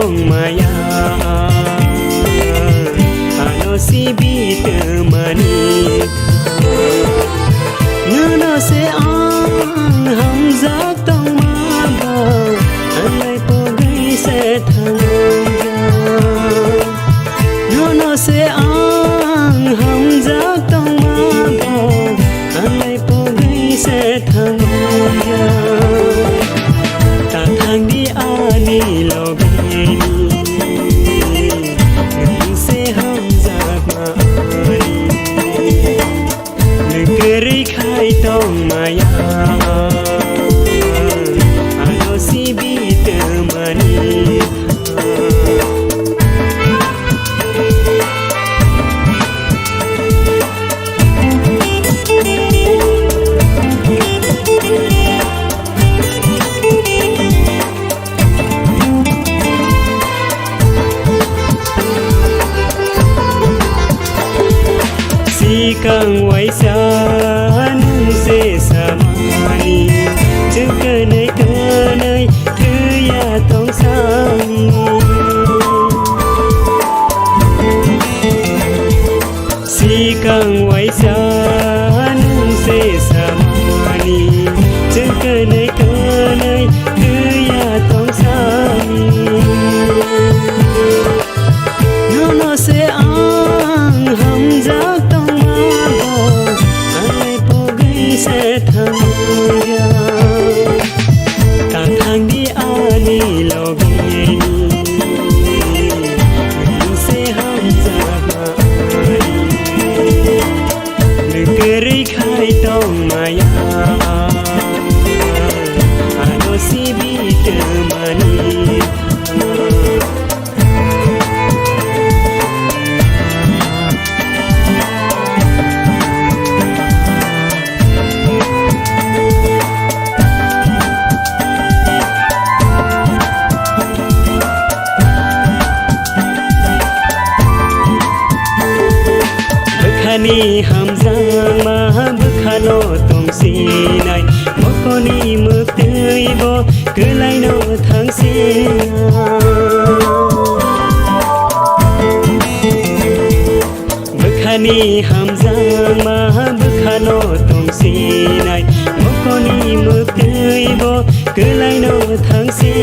tong maya ano si bit mani ngana se ang ham giác tong ma ba anai po gai se thang ngana se ang ham giác tong ma ba anai po gai se thang ta thang đi ani lo khai tong maya ano si bit mani si kang wai sa se samani chkanai kanai thya tong sami si kang wai san se samani chkanai kanai thya tong sami no se ang ham giác tong se thang ya ta thang đi ani lo ge se ham za ma le keri khai tong maya ano si bit mani ni ham giang ma bkhano tong si nai mokoni mực tươi bo cứ lai no thang si bkhani ham giang ma bkhano tong si nai mokoni mực tươi bo cứ lai no thang si